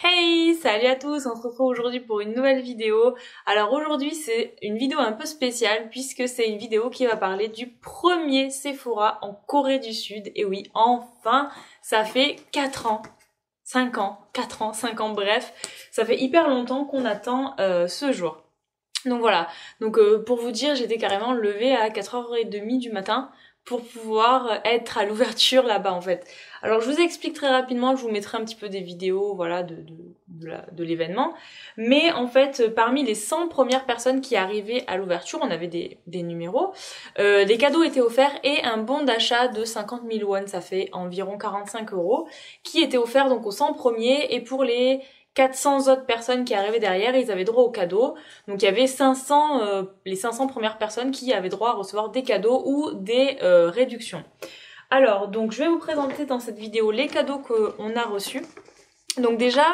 Hey, salut à tous, on se retrouve aujourd'hui pour une nouvelle vidéo. Alors aujourd'hui c'est une vidéo un peu spéciale puisque c'est une vidéo qui va parler du premier Sephora en Corée du Sud. Et oui, enfin, ça fait 4 ans, 5 ans, 4 ans, 5 ans, bref, ça fait hyper longtemps qu'on attend ce jour. Donc voilà, donc pour vous dire, j'étais carrément levée à 4h30 du matin pour pouvoir être à l'ouverture là-bas en fait. Alors je vous explique très rapidement, je vous mettrai un petit peu des vidéos voilà de l'événement. Mais en fait, parmi les 100 premières personnes qui arrivaient à l'ouverture, on avait des numéros, des cadeaux étaient offerts et un bon d'achat de 50 000 won, ça fait environ 45 €, qui était offert donc aux 100 premiers, et pour les 400 autres personnes qui arrivaient derrière, ils avaient droit aux cadeaux. Donc il y avait les 500 premières personnes qui avaient droit à recevoir des cadeaux ou des réductions. Alors, donc je vais vous présenter dans cette vidéo les cadeaux qu'on a reçus. Donc déjà,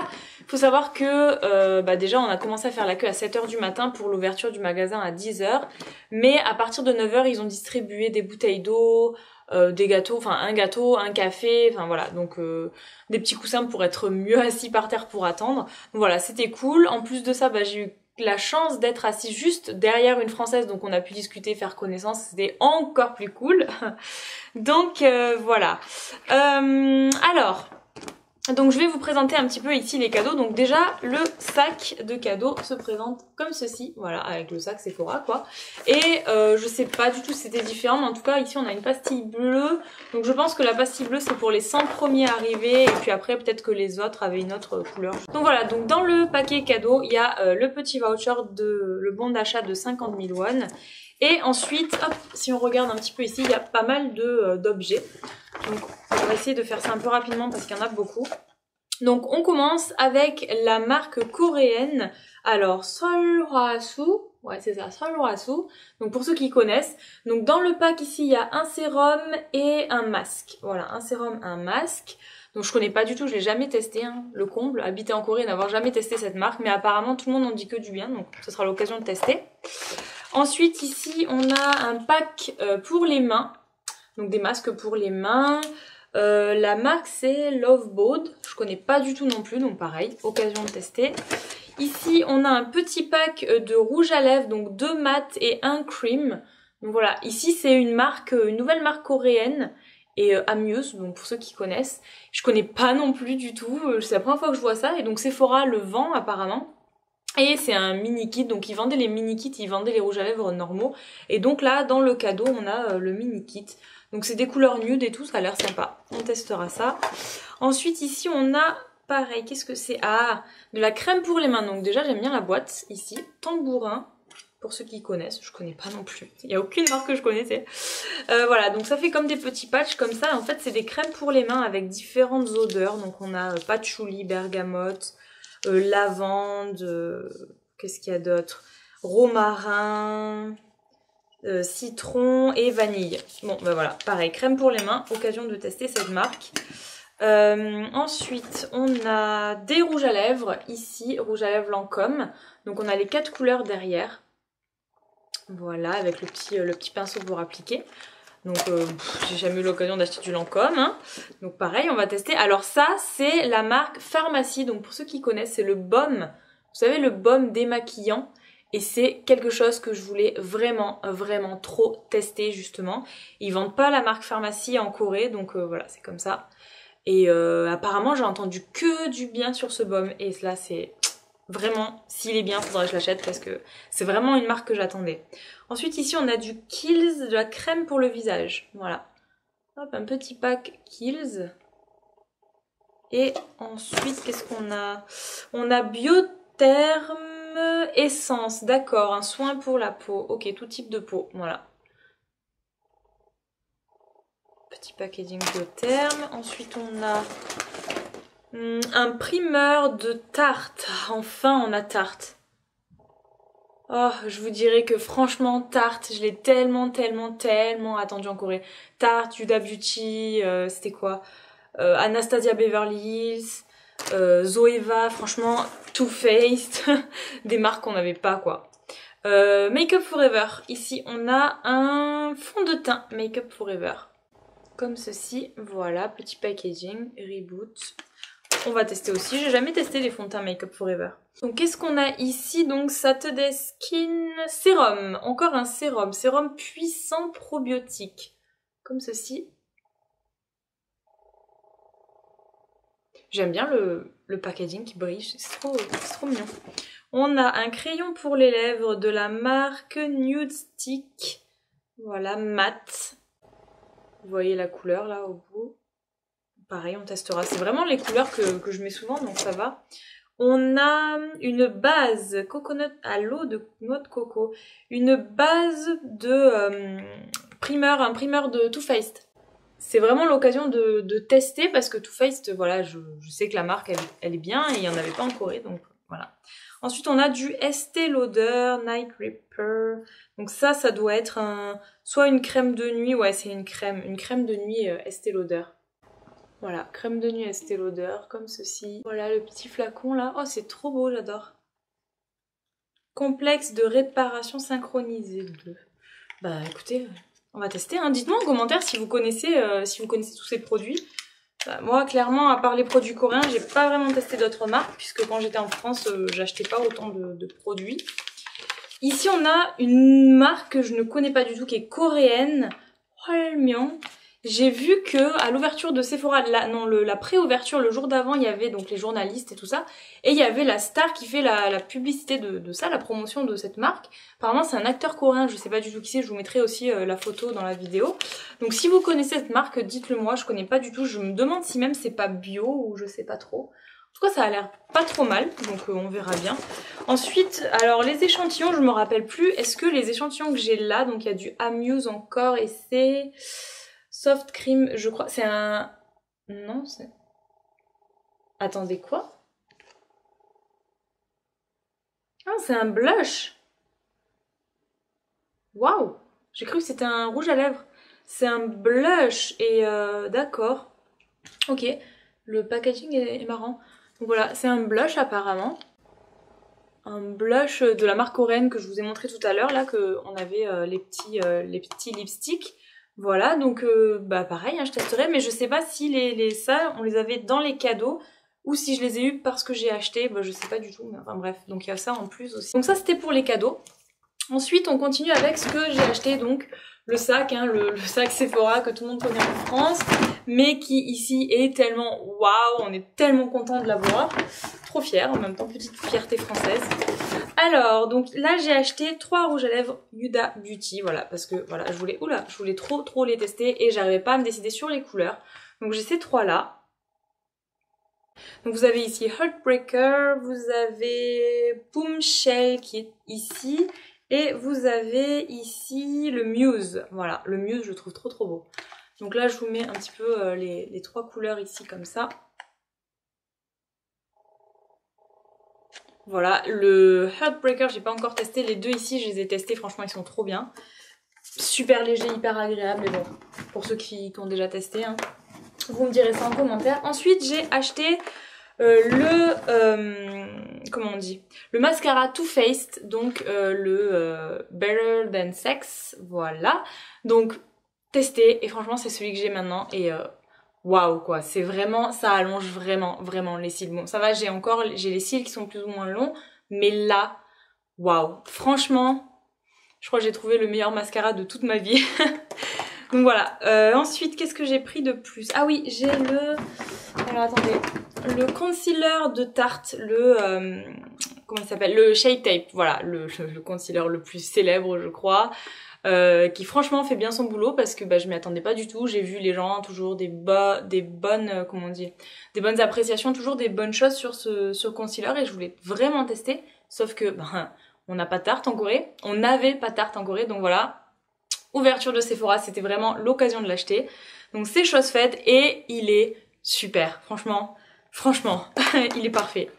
il faut savoir que déjà on a commencé à faire la queue à 7h du matin pour l'ouverture du magasin à 10h. Mais à partir de 9h, ils ont distribué des bouteilles d'eau, des gâteaux, enfin un gâteau, un café, enfin voilà, donc des petits coussins pour être mieux assis par terre pour attendre. Donc voilà, c'était cool. En plus de ça, j'ai eu la chance d'être assis juste derrière une Française, donc on a pu discuter, faire connaissance, c'était encore plus cool. Donc voilà. Donc je vais vous présenter un petit peu ici les cadeaux. Donc déjà le sac de cadeaux se présente comme ceci, voilà, avec le sac Sephora quoi. Et je sais pas du tout si c'était différent, mais en tout cas ici on a une pastille bleue. Donc je pense que la pastille bleue c'est pour les 100 premiers arrivés, et puis après peut-être que les autres avaient une autre couleur. Donc voilà, donc dans le paquet cadeau il y a le petit voucher le bon d'achat de 50 000 won. Et ensuite, hop, si on regarde un petit peu ici, il y a pas mal d'objets. Donc on va essayer de faire ça un peu rapidement parce qu'il y en a beaucoup. Donc on commence avec la marque coréenne, alors Seolhwasu, ouais c'est ça, Seolhwasu. Donc pour ceux qui connaissent, donc dans le pack ici il y a un sérum et un masque. Voilà, un sérum, un masque. Donc je connais pas du tout, je l'ai jamais testé, hein, le comble, habiter en Corée, n'avoir jamais testé cette marque, mais apparemment tout le monde en dit que du bien, donc ce sera l'occasion de tester. Ensuite ici on a un pack pour les mains, donc des masques pour les mains. La marque c'est Loveboat, je connais pas du tout non plus, donc pareil, occasion de tester. Ici on a un petit pack de rouge à lèvres, donc 2 mat et 1 cream. Donc voilà, ici c'est une nouvelle marque coréenne, et Amuse, donc pour ceux qui connaissent. Je connais pas non plus du tout, c'est la première fois que je vois ça, et donc Sephora le vend apparemment. Et c'est un mini kit, donc ils vendaient les mini kits, ils vendaient les rouges à lèvres normaux. Et donc là, dans le cadeau, on a le mini kit. Donc c'est des couleurs nude et tout, ça a l'air sympa. On testera ça. Ensuite, ici, on a, pareil, qu'est-ce que c'est? Ah, de la crème pour les mains. Donc déjà, j'aime bien la boîte, ici. Tambourin, pour ceux qui connaissent. Je connais pas non plus. Il n'y a aucune marque que je connaissais. Voilà, donc ça fait comme des petits patchs comme ça. En fait, c'est des crèmes pour les mains avec différentes odeurs. Donc on a patchouli, bergamote, lavande, qu'est-ce qu'il y a d'autre, romarin, citron et vanille. Bon voilà, pareil, crème pour les mains, occasion de tester cette marque. Ensuite on a des rouges à lèvres, ici rouge à lèvres Lancôme, donc on a les 4 couleurs derrière, voilà, avec le petit pinceau pour appliquer. Donc j'ai jamais eu l'occasion d'acheter du Lancôme, hein. Donc pareil, on va tester. Alors ça, c'est la marque Pharmacie. Donc pour ceux qui connaissent, c'est le baume. Vous savez, le baume démaquillant. Et c'est quelque chose que je voulais vraiment, vraiment trop tester justement. Ils vendent pas la marque Pharmacie en Corée, donc voilà, c'est comme ça. Et apparemment, j'ai entendu que du bien sur ce baume. Et là, c'est vraiment, s'il est bien, faudrait que je l'achète parce que c'est vraiment une marque que j'attendais. Ensuite, ici, on a du Kiehl's, de la crème pour le visage. Voilà. Hop, un petit pack Kiehl's. Et ensuite, qu'est-ce qu'on a? On a Biotherm Essence. D'accord, un soin pour la peau. Ok, tout type de peau. Voilà. Petit packaging Biotherm. Ensuite, on a un primeur de Tarte. Enfin, on a Tarte. Oh, je vous dirais que franchement, Tarte, je l'ai tellement attendu en Corée. Tarte, Huda Beauty, c'était quoi, Anastasia Beverly Hills, Zoeva, franchement, Too Faced, des marques qu'on n'avait pas quoi. Make Up Forever, ici on a un fond de teint Make Up Forever. Comme ceci, voilà, petit packaging, Reboot. on va tester aussi. J'ai jamais testé les fonds de teint Make Up Forever. Donc qu'est-ce qu'on a ici? Donc Saturday Skin Sérum. Encore un sérum. Sérum puissant probiotique. Comme ceci. J'aime bien le packaging qui brille. C'est trop mignon. On a un crayon pour les lèvres de la marque Nude Stick. Voilà, mat. Vous voyez la couleur là au bout. Pareil, on testera. C'est vraiment les couleurs que je mets souvent, donc ça va. On a une base coconut à l'eau de noix de coco. Une base de primer, un primer de Too Faced. C'est vraiment l'occasion de tester parce que Too Faced, voilà, je sais que la marque, elle est bien et il n'y en avait pas en Corée, donc voilà. Ensuite, on a du Estée Lauder Night Repair. Donc ça doit être soit une crème de nuit, ouais, c'est une crème de nuit Estée Lauder. Voilà, crème de nuit Estée Lauder, comme ceci. Voilà le petit flacon là. Oh, c'est trop beau, j'adore. Complexe de réparation synchronisée 2. Bah écoutez, on va tester. Hein. Dites-moi en commentaire si vous connaissez tous ces produits. Bah, moi, clairement, à part les produits coréens, j'ai pas vraiment testé d'autres marques, puisque quand j'étais en France, j'achetais pas autant de produits. Ici, on a une marque que je ne connais pas du tout, qui est coréenne. Hwalmyeong. J'ai vu que à l'ouverture de Sephora, la pré-ouverture, le jour d'avant, il y avait donc les journalistes et tout ça, et il y avait la star qui fait la publicité de ça, la promotion de cette marque. Apparemment, c'est un acteur coréen, je sais pas du tout qui c'est, je vous mettrai aussi la photo dans la vidéo. Donc si vous connaissez cette marque, dites-le moi, je connais pas du tout, je me demande si même c'est pas bio ou je sais pas trop. En tout cas, ça a l'air pas trop mal, donc on verra bien. Ensuite, alors les échantillons, je me rappelle plus, est-ce que les échantillons que j'ai là, donc il y a du Amuse encore, et c'est... Soft Cream, je crois, c'est un... Non, c'est... Attendez, quoi? Ah, c'est un blush. Waouh! J'ai cru que c'était un rouge à lèvres. C'est un blush et d'accord. Ok, le packaging est marrant. Donc voilà, c'est un blush apparemment. Un blush de la marque coréenne que je vous ai montré tout à l'heure, là, qu'on avait les petits lipsticks. Voilà, donc bah pareil, hein, je testerai, mais je sais pas si ça, on les avait dans les cadeaux, ou si je les ai eu parce que j'ai acheté, bah je sais pas du tout, mais enfin bref, donc il y a ça en plus aussi. Donc ça c'était pour les cadeaux. Ensuite on continue avec ce que j'ai acheté, donc le sac, hein, le sac Sephora que tout le monde connaît en France, mais qui ici est tellement waouh, on est tellement content de l'avoir. Trop fière, en même temps petite fierté française. Alors, donc là j'ai acheté 3 rouges à lèvres Huda Beauty, voilà, parce que voilà, je voulais trop les tester et j'arrivais pas à me décider sur les couleurs. Donc j'ai ces 3 là. Donc vous avez ici Heartbreaker, vous avez Bombshell qui est ici, et vous avez ici le Muse. Voilà, le Muse je trouve trop beau. Donc là je vous mets un petit peu les 3 couleurs ici comme ça. Voilà, le Heartbreaker, j'ai pas encore testé. Les deux ici, je les ai testés. Franchement, ils sont trop bien. Super léger, hyper agréable. Mais bon, pour ceux qui ont déjà testé, hein, vous me direz ça en commentaire. Ensuite, j'ai acheté comment on dit, le mascara Too Faced. Donc, le Better Than Sex. Voilà. Donc, testé. Et franchement, c'est celui que j'ai maintenant. Et... waouh quoi, c'est vraiment, ça allonge vraiment les cils. Bon ça va, j'ai les cils qui sont plus ou moins longs, mais là, waouh, franchement, je crois que j'ai trouvé le meilleur mascara de toute ma vie. Donc voilà, ensuite qu'est-ce que j'ai pris de plus? Ah oui, j'ai alors attendez, le concealer de Tarte, comment il s'appelle? Le Shape Tape, voilà, le concealer le plus célèbre je crois. Qui franchement fait bien son boulot parce que bah, je m'y attendais pas du tout. J'ai vu les gens toujours des bonnes comment on dit, des bonnes appréciations, toujours des bonnes choses sur ce concealer et je voulais vraiment tester. Sauf que bah, on n'a pas de Tarte en Corée, on n'avait pas de Tarte en Corée, donc voilà. Ouverture de Sephora, c'était vraiment l'occasion de l'acheter. Donc c'est chose faite et il est super. Franchement, il est parfait.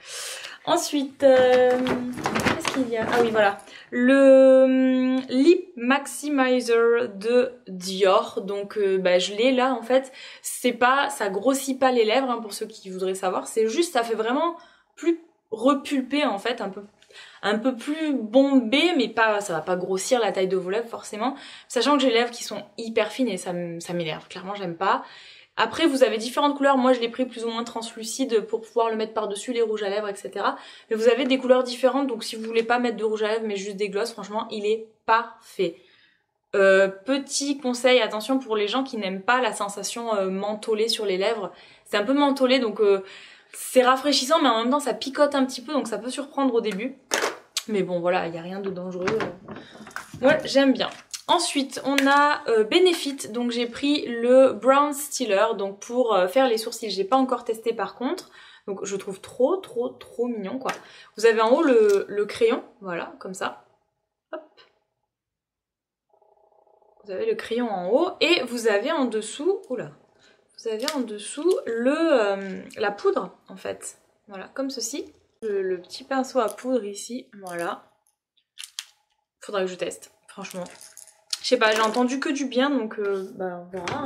Ensuite, qu'est-ce qu'il y a? Ah oui, voilà. Le Lip Maximizer de Dior. Donc, bah, je l'ai là, en fait. Ça grossit pas les lèvres, hein, pour ceux qui voudraient savoir. C'est juste, ça fait vraiment plus repulpé, en fait, un peu plus bombé, mais pas, ça va pas grossir la taille de vos lèvres, forcément. Sachant que j'ai les lèvres qui sont hyper fines et ça m'énerve. Clairement, j'aime pas. Après vous avez différentes couleurs, moi je l'ai pris plus ou moins translucide pour pouvoir le mettre par dessus les rouges à lèvres, etc. Mais vous avez des couleurs différentes, donc si vous voulez pas mettre de rouge à lèvres mais juste des glosses, franchement il est parfait. Petit conseil, attention pour les gens qui n'aiment pas la sensation mentholée sur les lèvres. C'est un peu mentholé donc c'est rafraîchissant mais en même temps ça picote un petit peu donc ça peut surprendre au début. Mais bon voilà, il n'y a rien de dangereux. Ouais, j'aime bien. Ensuite, on a Benefit, donc j'ai pris le Brown Stealer donc pour faire les sourcils. J'ai pas encore testé par contre, donc je trouve trop mignon quoi. Vous avez en haut le crayon, voilà, comme ça. Hop. Vous avez le crayon en haut et vous avez en dessous, oula, vous avez en dessous la poudre en fait. Voilà, comme ceci. Le petit pinceau à poudre ici, voilà. Faudra que je teste, franchement. Je sais pas, j'ai entendu que du bien, donc bah on verra. Hein.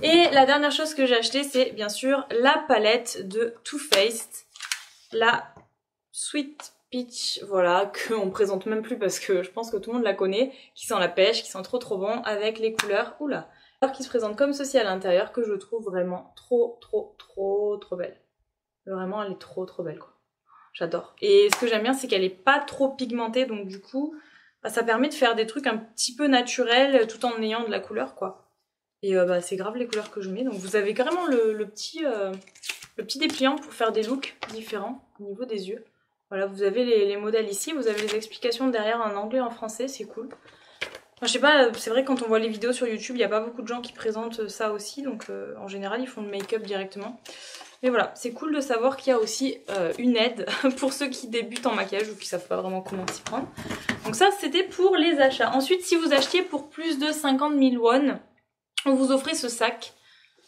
Et la dernière chose que j'ai acheté, c'est bien sûr la palette de Too Faced. La Sweet Peach, voilà, qu'on présente même plus parce que je pense que tout le monde la connaît, qui sent la pêche, qui sent trop bon, avec les couleurs, oula, qui se présente comme ceci à l'intérieur, que je trouve vraiment trop belle. Vraiment, elle est trop belle, quoi. J'adore. Et ce que j'aime bien, c'est qu'elle est pas trop pigmentée, donc du coup, bah, ça permet de faire des trucs un petit peu naturels tout en ayant de la couleur, quoi. Et bah, c'est grave les couleurs que je mets, donc vous avez carrément le petit dépliant pour faire des looks différents au niveau des yeux. Voilà, vous avez les modèles ici, vous avez les explications derrière en anglais et en français, c'est cool. Enfin, je sais pas, c'est vrai que quand on voit les vidéos sur YouTube, il n'y a pas beaucoup de gens qui présentent ça aussi, donc en général ils font le make-up directement. Mais voilà, c'est cool de savoir qu'il y a aussi une aide pour ceux qui débutent en maquillage ou qui savent pas vraiment comment s'y prendre. Donc ça c'était pour les achats. Ensuite, si vous achetiez pour plus de 50 000 won, on vous offrait ce sac.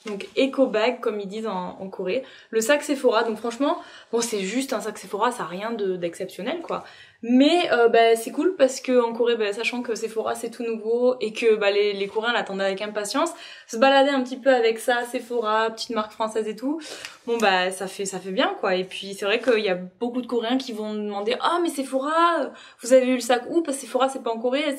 Donc Eco Bag comme ils disent en Corée. Le sac Sephora, donc franchement, bon c'est juste un sac Sephora, ça n'a rien d'exceptionnel quoi. Mais bah, c'est cool parce que en Corée, bah, sachant que Sephora c'est tout nouveau et que bah, les Coréens l'attendaient avec impatience, se balader un petit peu avec ça, Sephora, petite marque française et tout, bon bah ça fait bien quoi. Et puis c'est vrai qu'il y a beaucoup de Coréens qui vont demander « Ah mais Sephora, vous avez eu le sac où ?» Parce que Sephora c'est pas en Corée.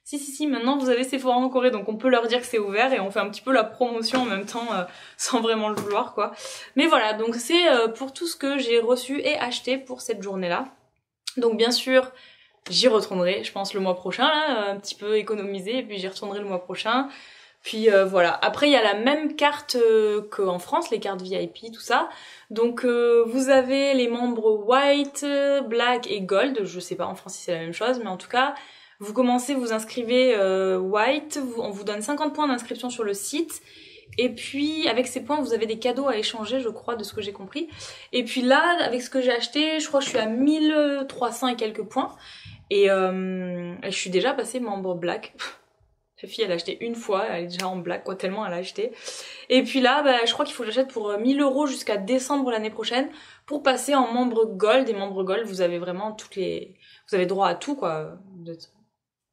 Si, maintenant vous avez Sephora en Corée, donc on peut leur dire que c'est ouvert et on fait un petit peu la promotion en même temps sans vraiment le vouloir quoi. Mais voilà, donc c'est pour tout ce que j'ai reçu et acheté pour cette journée-là. Donc bien sûr, j'y retournerai, je pense le mois prochain, là, un petit peu économisé, et puis j'y retournerai le mois prochain. Puis voilà, après il y a la même carte qu'en France, les cartes VIP, tout ça. Donc vous avez les membres White, Black et Gold, je sais pas en France si c'est la même chose, mais en tout cas... Vous commencez, vous inscrivez White, on vous donne 50 points d'inscription sur le site. Et puis avec ces points, vous avez des cadeaux à échanger, je crois, de ce que j'ai compris. Et puis là, avec ce que j'ai acheté, je crois que je suis à 1300 et quelques points. Et je suis déjà passée membre Black. La fille, elle a acheté une fois, elle est déjà en Black, quoi, tellement elle a acheté. Et puis là, bah, je crois qu'il faut que j'achète pour 1000 € jusqu'à décembre l'année prochaine pour passer en membre Gold. Et membre Gold, vous avez vraiment vous avez droit à tout, quoi.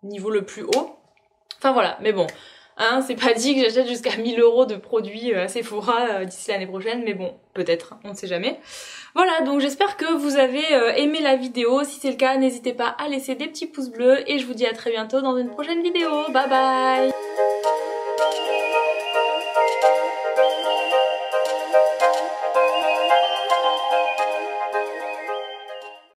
Niveau le plus haut. Enfin voilà, mais bon, hein, c'est pas dit que j'achète jusqu'à 1000 € de produits Sephora d'ici l'année prochaine, mais bon, peut-être, on ne sait jamais. Voilà, donc j'espère que vous avez aimé la vidéo. Si c'est le cas, n'hésitez pas à laisser des petits pouces bleus et je vous dis à très bientôt dans une prochaine vidéo. Bye bye!